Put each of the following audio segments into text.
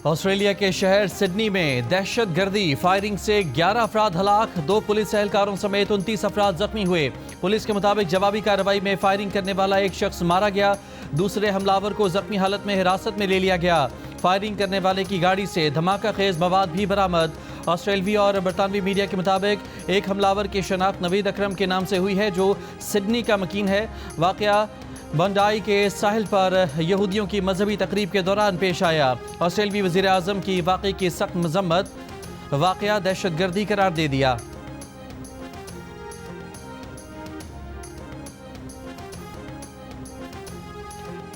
Australia کے شہر Sydney میں دہشت گردی فائرنگ سے 11 افراد ہلاک، 2 پولیس اہلکاروں سمیت 29 افراد زخمی ہوئے۔ پولیس کے مطابق جوابی کارروائی میں فائرنگ کرنے والا ایک شخص مارا گیا، دوسرے حملہ کو زخمی حالت میں حراست میں لے لیا گیا۔ فائرنگ کرنے والے کی گاڑی سے دھماکہ خیز مواد بھی برآمد۔ آسٹریلوی اور برطانوی میڈیا کے مطابق ایک حملہ کی شناخت نوید اکرم کے نام سے ہوئی ہے، جو سڈنی کا مکین ہے۔ واقعہ بنڈائی کے ساحل پر یہودیوں کی مذہبی تقریب کے دوران پیش آیا۔ آسٹریلوی وزیر اعظم کی واقعے کی سخت مذمت، واقعہ دہشت گردی قرار دے دیا۔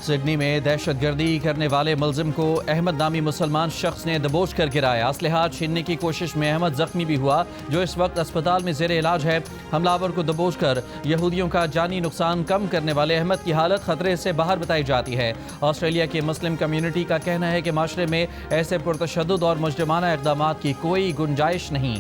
سڈنی میں دہشت گردی کرنے والے ملزم کو احمد نامی مسلمان شخص نے دبوچ کر گرایا۔ اسلحہ چھیننے کی کوشش میں احمد زخمی بھی ہوا، جو اس وقت اسپتال میں زیر علاج ہے۔ حملہ کو دبوچ کر یہودیوں کا جانی نقصان کم کرنے والے احمد کی حالت خطرے سے باہر بتائی جاتی ہے۔ آسٹریلیا کی مسلم کمیونٹی کا کہنا ہے کہ معاشرے میں ایسے پرتشدد اور مجرمانہ اقدامات کی کوئی گنجائش نہیں۔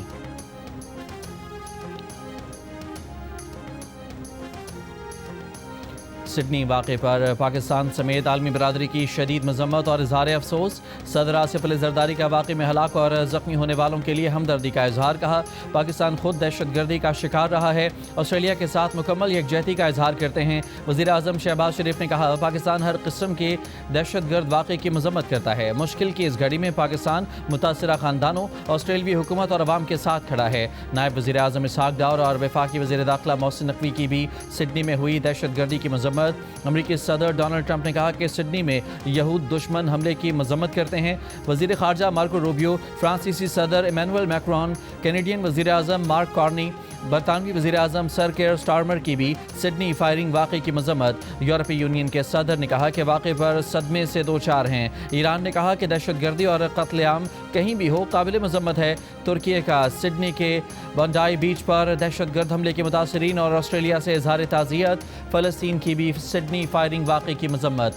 سڈنی واقعے پر پاکستان سمیت عالمی برادری کی شدید مذمت اور اظہار افسوس۔ صدر آصف علی زرداری کا واقعے میں ہلاک اور زخمی ہونے والوں کے لیے ہمدردی کا اظہار، کہا پاکستان خود دہشت گردی کا شکار رہا ہے، آسٹریلیا کے ساتھ مکمل یکجہتی کا اظہار کرتے ہیں۔ وزیر اعظم شہباز شریف نے کہا پاکستان ہر قسم کے دہشت گرد واقعے کی مذمت کرتا ہے۔ مشکل کی اس گھڑی میں پاکستان متاثرہ خاندانوں، آسٹریلوی حکومت اور عوام کے ساتھ کھڑا ہے۔ نائب وزیر اعظم اسحاق ڈار اور وفاقی وزیر داخلہ محسن نقوی کی بھی سڈنی میں ہوئی دہشت گردی کی مذمت۔ امریکی صدر ڈونلڈ ٹرمپ نے کہا کہ سڈنی میں یہود دشمن حملے کی مذمت کرتے ہیں۔ وزیر خارجہ مارکو روبیو، فرانسیسی صدر ایمینوئل میکرون، کینیڈین وزیر اعظم مارک کارنی، برطانوی وزیر اعظم سر کیئر سٹارمر کی بھی سڈنی فائرنگ واقعے کی مذمت۔ یورپی یونین کے صدر نے کہا کہ واقعے پر صدمے سے دو چار ہیں۔ ایران نے کہا کہ دہشت گردی اور قتل عام کہیں بھی ہو قابل مذمت ہے۔ ترکی کا سڈنی کے بنڈائی بیچ پر دہشت گرد حملے کے متاثرین اور آسٹریلیا سے اظہار تعزیت۔ فلسطین کی بھی سڈنی فائرنگ واقعے کی مذمت۔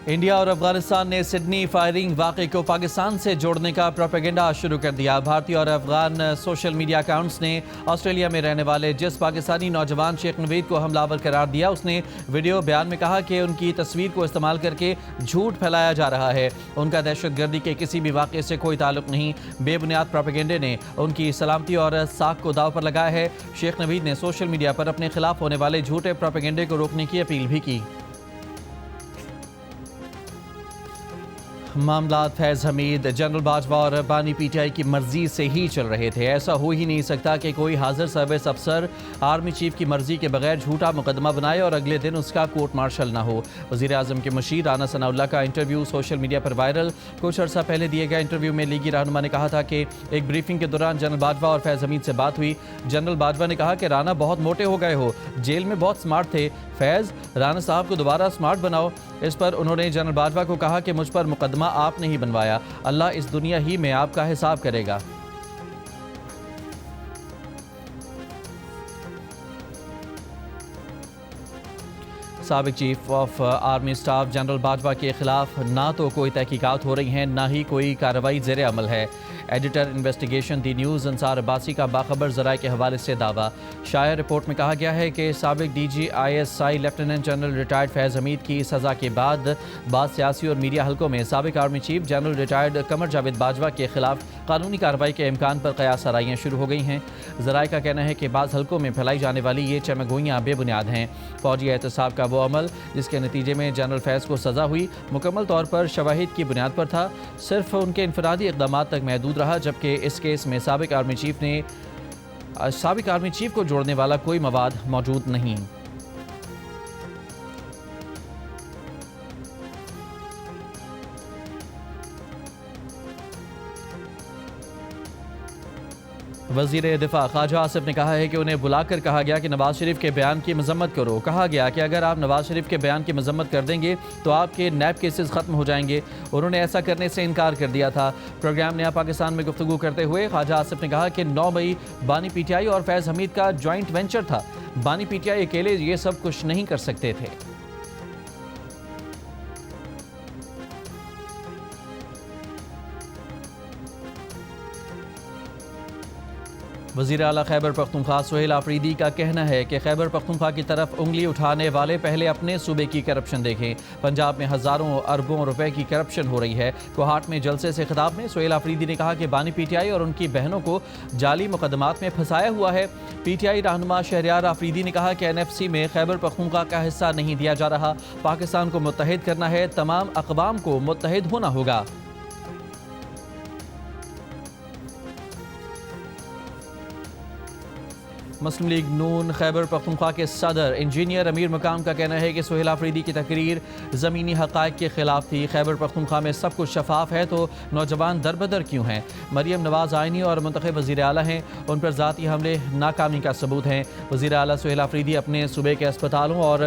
انڈیا اور افغانستان نے سڈنی فائرنگ واقعے کو پاکستان سے جوڑنے کا پروپیگنڈا شروع کر دیا۔ بھارتی اور افغان سوشل میڈیا اکاؤنٹس نے آسٹریلیا میں رہنے والے جس پاکستانی نوجوان شیخ نوید کو حملہ آور قرار دیا، اس نے ویڈیو بیان میں کہا کہ ان کی تصویر کو استعمال کر کے جھوٹ پھیلایا جا رہا ہے۔ ان کا دہشت گردی کے کسی بھی واقعے سے کوئی تعلق نہیں۔ بے بنیاد پروپیگنڈے نے ان کی سلامتی اور ساکھ کو داؤ پر لگایا ہے۔ شیخ نوید نے سوشل میڈیا پر اپنے خلاف ہونے والے جھوٹے پروپیگنڈے کو روکنے کی اپیل بھی کی۔ معاملات فیض حمید، جنرل باجوہ اور بانی پی ٹی آئی کی مرضی سے ہی چل رہے تھے۔ ایسا ہو ہی نہیں سکتا کہ کوئی حاضر سروس افسر آرمی چیف کی مرضی کے بغیر جھوٹا مقدمہ بنائے اور اگلے دن اس کا کورٹ مارشل نہ ہو۔ وزیر اعظم کے مشیر رانا ثناء اللہ کا انٹرویو سوشل میڈیا پر وائرل۔ کچھ عرصہ پہلے دیے گئے انٹرویو میں لیگی رہنما نے کہا تھا کہ ایک بریفنگ کے دوران جنرل باجوہ اور فیض حمید سے بات ہوئی۔ جنرل باجوہ نے کہا کہ رانا بہت موٹے ہو گئے ہو، جیل میں بہت سمارٹ تھے، فیض رانا صاحب کو دوبارہ سمارٹ بناؤ۔ اس پر انہوں نے جنرل باجوہ کو کہا کہ مجھ پر مقدمہ آپ نے ہی بنوایا، اللہ اس دنیا ہی میں آپ کا حساب کرے گا۔ سابق chief of army staff general Bajwa کے خلاف نہ تو کوئی تحقیقات ہو رہی ہیں، نہ ہی کوئی کارروائی زیر عمل ہے۔ ایڈیٹر انویسٹیگیشن دی نیوز انصار عباسی کا باخبر ذرائع کے حوالے سے دعویٰ۔ شائع رپورٹ میں کہا گیا ہے کہ سابق D G I S I lieutenant general retired Faiz Hameed کی سزا کے بعد بعض سیاسی اور میڈیا حلقوں میں سابق army chief general retired Qamar Javed Bajwa کے خلاف قانونی کارروائی کے امکان پر قیاس آرائیاں شروع ہو گئی ہیں۔ ذرائع کا کہنا ہے کہ بعض حلقوں میں پھیلائی جانے والی یہ چمگوئیاں بے بنیاد ہیں۔ فوجی احتساب کا وہ عمل جس کے نتیجے میں جنرل فیض کو سزا ہوئی، مکمل طور پر شواہد کی بنیاد پر تھا، صرف ان کے انفرادی اقدامات تک محدود رہا، جبکہ اس کیس میں سابق آرمی چیف کو جوڑنے والا کوئی مواد موجود نہیں۔ وزیر دفاع خواجہ آصف نے کہا ہے کہ انہیں بلا کر کہا گیا کہ نواز شریف کے بیان کی مذمت کرو۔ کہا گیا کہ اگر آپ نواز شریف کے بیان کی مذمت کر دیں گے تو آپ کے نیب کیسز ختم ہو جائیں گے۔ انہوں نے ایسا کرنے سے انکار کر دیا تھا۔ پروگرام نیا پاکستان میں گفتگو کرتے ہوئے خواجہ آصف نے کہا کہ 9 مئی بانی پی ٹی آئی اور فیض حمید کا جوائنٹ وینچر تھا، بانی پی ٹی آئی اکیلے یہ سب کچھ نہیں کر سکتے تھے۔ وزیر اعلیٰ خیبر پختونخوا سہیل آفریدی کا کہنا ہے کہ خیبر پختونخوا کی طرف انگلی اٹھانے والے پہلے اپنے صوبے کی کرپشن دیکھیں۔ پنجاب میں ہزاروں اربوں روپے کی کرپشن ہو رہی ہے۔ کوہاٹ میں جلسے سے خطاب میں سہیل آفریدی نے کہا کہ بانی پی ٹی آئی اور ان کی بہنوں کو جعلی مقدمات میں پھنسایا ہوا ہے۔ پی ٹی آئی رہنما شہریار آفریدی نے کہا کہ این ایف سی میں خیبر پختونخوا کا حصہ نہیں دیا جا رہا۔ پاکستان کو متحد کرنا ہے، تمام اقوام کو متحد ہونا ہوگا۔ مسلم لیگ نون خیبر پختونخوا کے صدر انجینئر امیر مقام کا کہنا ہے کہ سہیل آفریدی کی تقریر زمینی حقائق کے خلاف تھی۔ خیبر پختونخوا میں سب کچھ شفاف ہے تو نوجوان دربدر کیوں ہیں؟ مریم نواز آئینی اور منتخب وزیر اعلیٰ ہیں، ان پر ذاتی حملے ناکامی کا ثبوت ہیں۔ وزیر اعلیٰ سہیل آفریدی اپنے صوبے کے اسپتالوں اور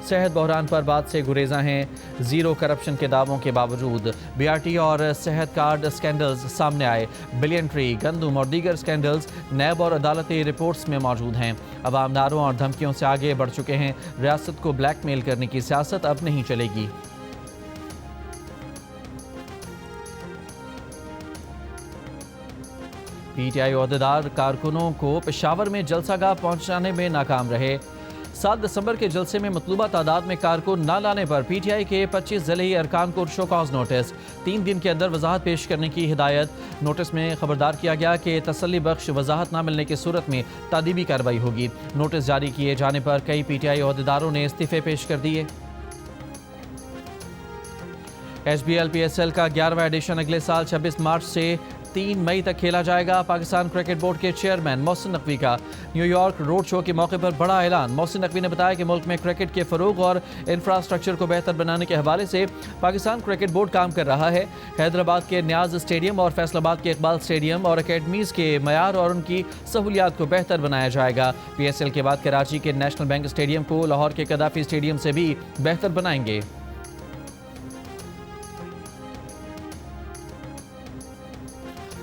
صحت بحران پر بات سے گریزاں ہیں۔ زیرو کرپشن کے دعووں کے باوجود بی آر ٹی اور صحت کارڈ سکینڈلز سامنے آئے۔ بلین ٹری، گندم اور دیگر سکینڈلز نیب اور عدالتی رپورٹس میں موجود ہیں۔ عوام نعروں اور دھمکیوں سے آگے بڑھ چکے ہیں۔ ریاست کو بلیک میل کرنے کی سیاست اب نہیں چلے گی۔ پی ٹی آئی عہدیدار کارکنوں کو پشاور میں جلسہ گاہ پہنچانے میں ناکام رہے۔ 7 دسمبر کے جلسے میں مطلوبہ تعداد میں کارکن نہ لانے پر پی ٹی آئی کے 25 ضلعی ارکان کو شو کاز نوٹس، 3 دن کے اندر وضاحت پیش کرنے کی ہدایت۔ نوٹس میں خبردار کیا گیا کہ تسلی بخش وضاحت نہ ملنے کی صورت میں تادیبی کارروائی ہوگی۔ نوٹس جاری کیے جانے پر کئی پی ٹی آئی عہدیداروں نے استعفے پیش کر دیے۔ H B L P S L کا 11واں ایڈیشن اگلے سال 26 مارچ سے 3 مئی تک کھیلا جائے گا۔ پاکستان کرکٹ بورڈ کے چیئرمین محسن نقوی کا نیو یارک روڈ شو کے موقع پر بڑا اعلان۔ محسن نقوی نے بتایا کہ ملک میں کرکٹ کے فروغ اور انفراسٹرکچر کو بہتر بنانے کے حوالے سے پاکستان کرکٹ بورڈ کام کر رہا ہے۔ حیدرآباد کے نیاز اسٹیڈیم اور فیصل آباد کے اقبال اسٹیڈیم اور اکیڈمیز کے معیار اور ان کی سہولیات کو بہتر بنایا جائے گا۔ پی ایس ایل کے بعد کراچی کے نیشنل بینک اسٹیڈیم کو لاہور کے قذافی اسٹیڈیم سے بھی بہتر بنائیں گے۔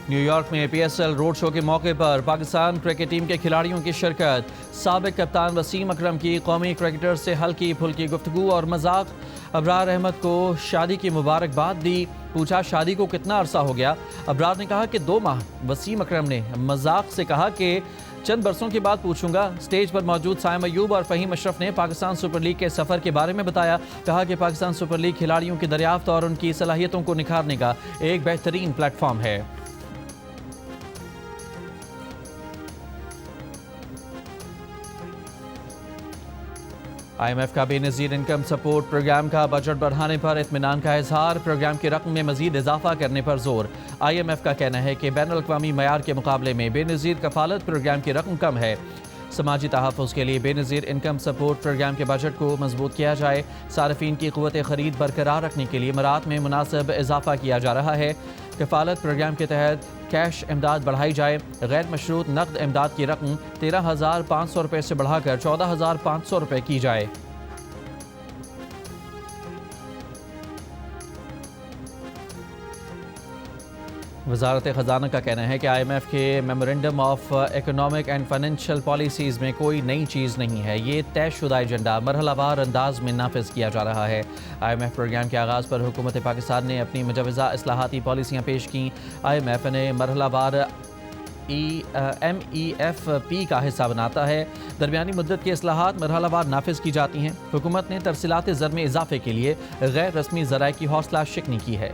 نیو یارک میں پی ایس ایل روڈ شو کے موقع پر پاکستان کرکٹ ٹیم کے کھلاڑیوں کی شرکت۔ سابق کپتان وسیم اکرم کی قومی کرکٹر سے ہلکی پھلکی گفتگو اور مذاق۔ ابرار احمد کو شادی کی مبارکباد دی، پوچھا شادی کو کتنا عرصہ ہو گیا؟ ابرار نے کہا کہ 2 ماہ۔ وسیم اکرم نے مذاق سے کہا کہ چند برسوں کے بعد پوچھوں گا۔ اسٹیج پر موجود سائم ایوب اور فہیم اشرف نے پاکستان سپر لیگ کے سفر کے بارے میں بتایا۔ کہا کہ پاکستان سپر لیگ کھلاڑیوں کی دریافت اور ان کی صلاحیتوں کو نکھارنے کا ایک بہترین پلیٹ فارم ہے۔ آئی ایم ایف کا بے نظیر انکم سپورٹ پروگرام کا بجٹ بڑھانے پر اطمینان کا اظہار۔ پروگرام کی رقم میں مزید اضافہ کرنے پر زور۔ آئی ایم ایف کا کہنا ہے کہ بین الاقوامی معیار کے مقابلے میں بے نظیر کفالت پروگرام کی رقم کم ہے۔ سماجی تحفظ کے لیے بے نظیر انکم سپورٹ پروگرام کے بجٹ کو مضبوط کیا جائے۔ صارفین کی قوت خرید برقرار رکھنے کے لیے مراعات میں مناسب اضافہ کیا جا رہا ہے۔ کفالت پروگرام کے تحت کیش امداد بڑھائی جائے۔ غیر مشروط نقد امداد کی رقم 13,500 روپے سے بڑھا کر 14,500 روپے کی جائے۔ وزارت خزانہ کا کہنا ہے کہ آئی ایم ایف کے memorandum of economic and financial policies میں کوئی نئی چیز نہیں ہے۔ یہ طے شدہ ایجنڈا مرحلہ وار انداز میں نافذ کیا جا رہا ہے۔ آئی ایم ایف پروگرام کے آغاز پر حکومت پاکستان نے اپنی مجوزہ اصلاحاتی پالیسیاں پیش کیں۔ آئی ایم ایف نے مرحلہ وار ایم ای ایف پی کا حصہ بناتا ہے۔ درمیانی مدت کی اصلاحات مرحلہ وار نافذ کی جاتی ہیں۔ حکومت نے ترسیلات زر میں اضافے کے لیے غیر رسمی ذرائع کی حوصلہ شکنی کی ہے۔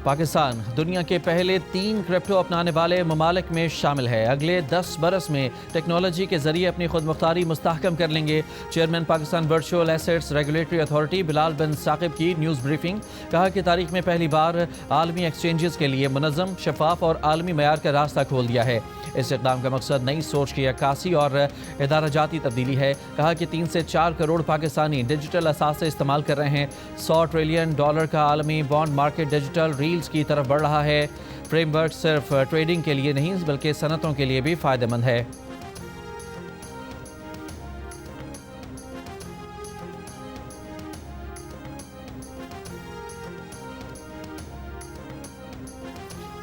پاکستان دنیا کے پہلے 3 کرپٹو اپنانے والے ممالک میں شامل ہے۔ اگلے 10 برس میں ٹیکنالوجی کے ذریعے اپنی خود مختاری مستحکم کر لیں گے۔ Chairman Pakistan virtual assets regulatory authority Bilal bin Saqib کی نیوز بریفنگ۔ کہا کہ تاریخ میں پہلی بار عالمی ایکسچینجز کے لیے منظم، شفاف اور عالمی معیار کا راستہ کھول دیا ہے۔ اس اقدام کا مقصد نئی سوچ کی عکاسی اور ادارہ جاتی تبدیلی ہے۔ کہا کہ 3 سے 4 کروڑ پاکستانی ڈیجیٹل اثاثے استعمال کر رہے ہیں۔ $100 ٹریلین کا عالمی بانڈ مارکیٹ ڈیجیٹل ریلز کی طرف بڑھ رہا ہے۔ فریم ورک صرف ٹریڈنگ کے لیے نہیں بلکہ صنعتوں کے لیے بھی فائدہ مند ہے۔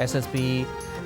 SSP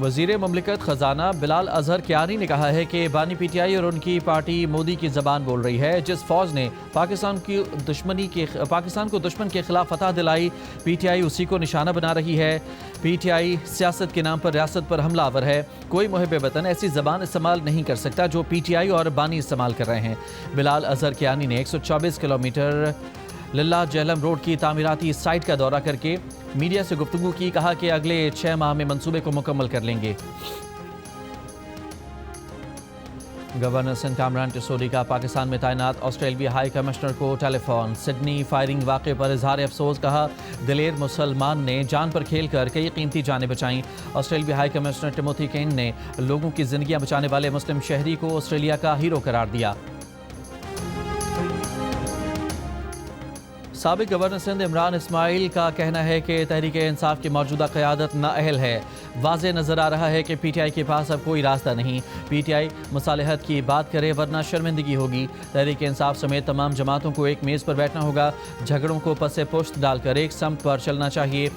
وزیر مملکت خزانہ بلال اظہر کیانی نے کہا ہے کہ بانی پی ٹی آئی اور ان کی پارٹی مودی کی زبان بول رہی ہے. جس فوج نے پاکستان کو دشمن کے خلاف فتح دلائی، پی ٹی آئی اسی کو نشانہ بنا رہی ہے. پی ٹی آئی سیاست کے نام پر ریاست پر حملہ آور ہے. کوئی محب وطن ایسی زبان استعمال نہیں کر سکتا جو پی ٹی آئی اور بانی استعمال کر رہے ہیں. بلال اظہر کیانی نے 124 کلومیٹر للہ جہلم روڈ کی تعمیراتی سائٹ کا دورہ کر کے میڈیا سے گفتگو کی. کہا کہ اگلے 6 ماہ میں منصوبے کو مکمل کر لیں گے. گورنر سندھ کامران ٹسوڈی کا پاکستان میں تعینات آسٹریلوی ہائی کمشنر کو ٹیلی فون. سڈنی فائرنگ واقعے پر اظہار افسوس. کہا دلیر مسلمان نے جان پر کھیل کر کئی قیمتی جانیں بچائیں. آسٹریلوی ہائی کمشنر ٹیموتھی کین نے لوگوں کی زندگیاں بچانے والے مسلم شہری کو آسٹریلیا کا ہیرو قرار دیا. سابق گورنر سندھ عمران اسماعیل کا کہنا ہے کہ تحریک انصاف کی موجودہ قیادت نااہل ہے. واضح نظر آ رہا ہے کہ پی ٹی آئی کے پاس اب کوئی راستہ نہیں. پی ٹی آئی مصالحت کی بات کرے ورنہ شرمندگی ہوگی. تحریک انصاف سمیت تمام جماعتوں کو ایک میز پر بیٹھنا ہوگا. جھگڑوں کو پس پشت ڈال کر ایک سمت پر چلنا چاہیے.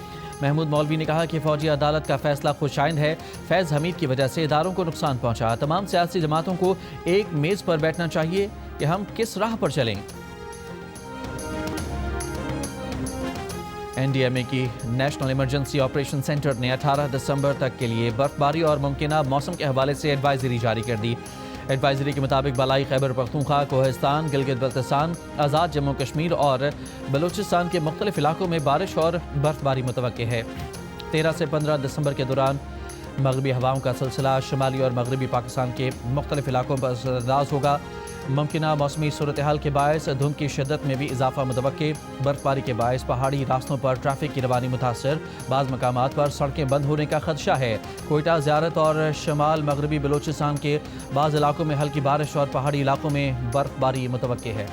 محمود مولوی نے کہا کہ فوجی عدالت کا فیصلہ خوشائند ہے. فیض حمید کی وجہ سے اداروں کو نقصان پہنچا. تمام سیاسی جماعتوں کو ایک میز پر بیٹھنا چاہیے کہ ہم کس راہ پر چلیں. این ڈی ایم اے کی نیشنل ایمرجنسی آپریشن سینٹر نے 18 دسمبر تک کے لیے برف باری اور ممکنہ موسم کے حوالے سے ایڈوائزری جاری کر دی. ایڈوائزری کے مطابق بالائی خیبر پختونخوا، کوہستان، گلگت بلتستان، آزاد جموں کشمیر اور بلوچستان کے مختلف علاقوں میں بارش اور برف باری متوقع ہے. 13 سے 15 دسمبر کے دوران مغربی ہواؤں کا سلسلہ شمالی اور مغربی پاکستان کے مختلف علاقوں پر اثر انداز ہوگا. ممکنہ موسمی صورتحال کے باعث دھند کی شدت میں بھی اضافہ متوقع. برف باری کے باعث پہاڑی راستوں پر ٹریفک کی روانی متاثر. بعض مقامات پر سڑکیں بند ہونے کا خدشہ ہے. کوئٹہ، زیارت اور شمال مغربی بلوچستان کے بعض علاقوں میں ہلکی بارش اور پہاڑی علاقوں میں برف باری متوقع ہے.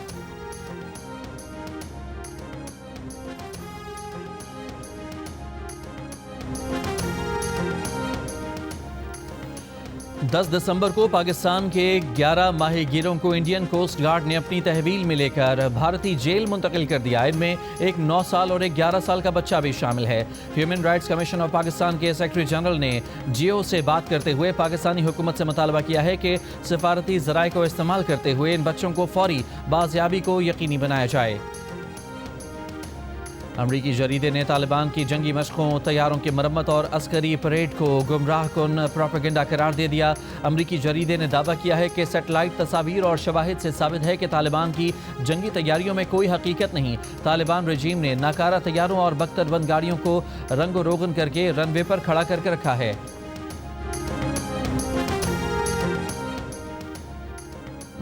دس دسمبر کو پاکستان کے 11 ماہی گیروں کو انڈین کوسٹ گارڈ نے اپنی تحویل میں لے کر بھارتی جیل منتقل کر دیا. ان میں ایک 9 سال اور ایک 11 سال کا بچہ بھی شامل ہے. Human rights commission of Pakistan کے سیکرٹری جنرل نے جیو سے بات کرتے ہوئے پاکستانی حکومت سے مطالبہ کیا ہے کہ سفارتی ذرائع کو استعمال کرتے ہوئے ان بچوں کو فوری بازیابی کو یقینی بنایا جائے. امریکی جریدے نے طالبان کی جنگی مشقوں، طیاروں کی مرمت اور عسکری پریڈ کو گمراہ کن پروپیگنڈا قرار دے دیا. امریکی جریدے نے دعویٰ کیا ہے کہ سیٹلائٹ تصاویر اور شواہد سے ثابت ہے کہ طالبان کی جنگی تیاریوں میں کوئی حقیقت نہیں. طالبان رجیم نے ناکارہ طیاروں اور بختر بند گاڑیوں کو رنگ و روغن کر کے رن وے پر کھڑا کر کے رکھا ہے.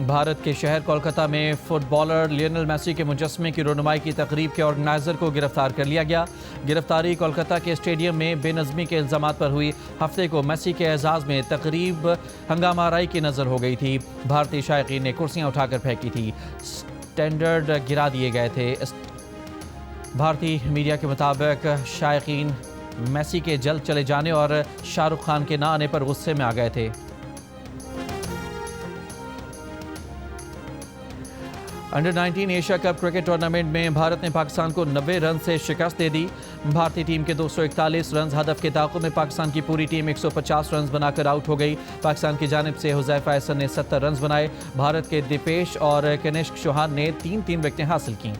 بھارت کے شہر کولکتہ میں فٹ بالر لیونل میسی کے مجسمے کی رونمائی کی تقریب کے آرگنائزر کو گرفتار کر لیا گیا. گرفتاری کولکتہ کے اسٹیڈیم میں بے نظمی کے الزامات پر ہوئی. ہفتے کو میسی کے اعزاز میں تقریب ہنگامہ آرائی کی نظر ہو گئی تھی. بھارتی شائقین نے کرسیاں اٹھا کر پھینکی تھی. سٹینڈرڈ گرا دیے گئے تھے. بھارتی میڈیا کے مطابق شائقین میسی کے جلد چلے جانے اور شاہ رخ خان کے نہ آنے پر غصے میں آ گئے تھے. Under 19 Asia cup cricket tournament میں بھارت نے پاکستان کو 90 رن سے شکست دے دی. بھارتی ٹیم کے 241 رنز ہدف کے تعاقب میں پاکستان کی پوری ٹیم 150 رنز بنا کر آؤٹ ہو گئی. پاکستان کی جانب سے حذیفہ احسن نے 70 رنز بنائے. بھارت کے دیپیش اور کنشک چوہان نے 3 وکٹیں حاصل کیں.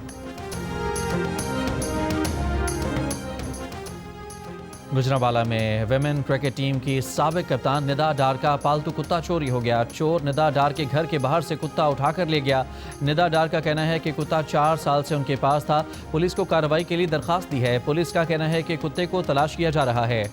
گجرانوالہ میں ویمن کرکٹ ٹیم کی سابق کپتان ندا ڈار کا پالتو کتا چوری ہو گیا. چور ندا ڈار کے گھر کے باہر سے کتا اٹھا کر لے گیا. ندا ڈار کا کہنا ہے کہ کتا 4 سال سے ان کے پاس تھا. پولیس کو کارروائی کے لیے درخواست دی ہے. پولیس کا کہنا ہے کہ کتے کو تلاش کیا جا رہا ہے.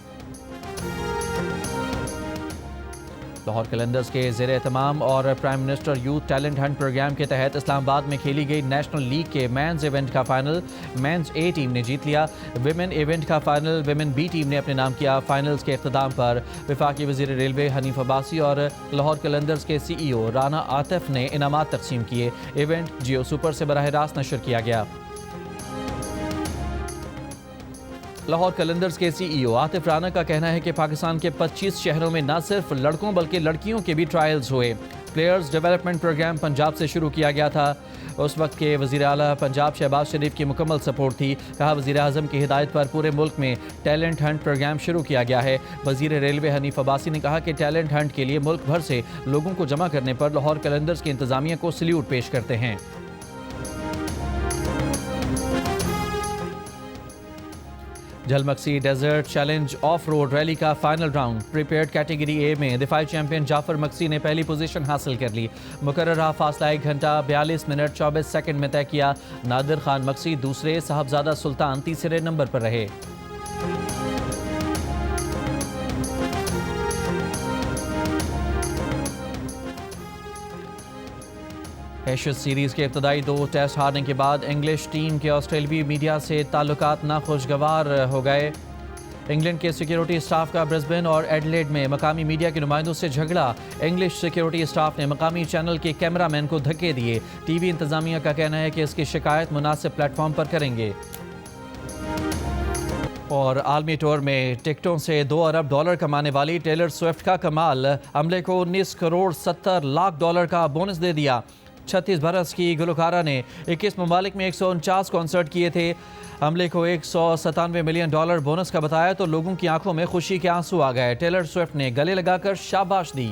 لاہور قلندرز کے زیر اہتمام اور prime minister youth talent hunt program کے تحت اسلام آباد میں کھیلی گئی نیشنل لیگ کے مینز ایونٹ کا فائنل مینز اے ٹیم نے جیت لیا. ویمن ایونٹ کا فائنل ویمن بی ٹیم نے اپنے نام کیا. فائنلز کے اختتام پر وفاقی وزیر ریلوے حنیف عباسی اور لاہور قلندرز کے سی ای او رانا عاطف نے انعامات تقسیم کیے. ایونٹ جیو سپر سے براہ راست نشر کیا گیا. لاہور قلندرز کے سی ای او عاطف رانا کا کہنا ہے کہ پاکستان کے 25 شہروں میں نہ صرف لڑکوں بلکہ لڑکیوں کے بھی ٹرائلز ہوئے. پلیئرز ڈیولپمنٹ پروگرام پنجاب سے شروع کیا گیا تھا. اس وقت کے وزیر اعلیٰ پنجاب شہباز شریف کی مکمل سپورٹ تھی. کہا وزیر اعظم کی ہدایت پر پورے ملک میں ٹیلنٹ ہنٹ پروگرام شروع کیا گیا ہے. وزیر ریلوے حنیف عباسی نے کہا کہ ٹیلنٹ ہنٹ کے لیے ملک بھر سے لوگوں کو جمع کرنے پر لاہور قلندرز کی انتظامیہ کو سلیوٹ پیش کرتے ہیں. Jhal Magsi desert challenge off road rally کا final round. Prepared category A میں دفاعی چیمپئن جعفر مکسی نے پہلی پوزیشن حاصل کر لی. مقررہ فاصلہ 1 گھنٹہ 42 منٹ 24 سیکنڈ میں طے کیا. نادر خان مکسی دوسرے، صاحبزادہ سلطان تیسرے نمبر پر رہے. ایشز سیریز کے ابتدائی 2 ٹیسٹ ہارنے کے بعد انگلش ٹیم کے آسٹریلوی میڈیا سے تعلقات ناخوشگوار ہو گئے. انگلینڈ کے سیکیورٹی اسٹاف کا برسبن اور ایڈلیڈ میں مقامی میڈیا کے نمائندوں سے جھگڑا. انگلش سیکیورٹی اسٹاف نے مقامی چینل کے کیمرہ مین کو دھکے دیے. ٹی وی انتظامیہ کا کہنا ہے کہ اس کی شکایت مناسب پلیٹ فارم پر کریں گے. اور عالمی ٹور میں ٹکٹوں سے $2 ارب کمانے والی ٹیلر سوئفٹ کا کمال. عملے کو $19 کروڑ 70 لاکھ کا بونس دے دیا. 36 برس کی گلوکارہ نے 21 ممالک میں 149 کنسرٹ کیے تھے. عملے کو $197 ملین بونس کا بتایا تو لوگوں کی آنکھوں میں خوشی کے آنسو آ گئے. ٹیلر سوئفٹ نے گلے لگا کر شاباش دی.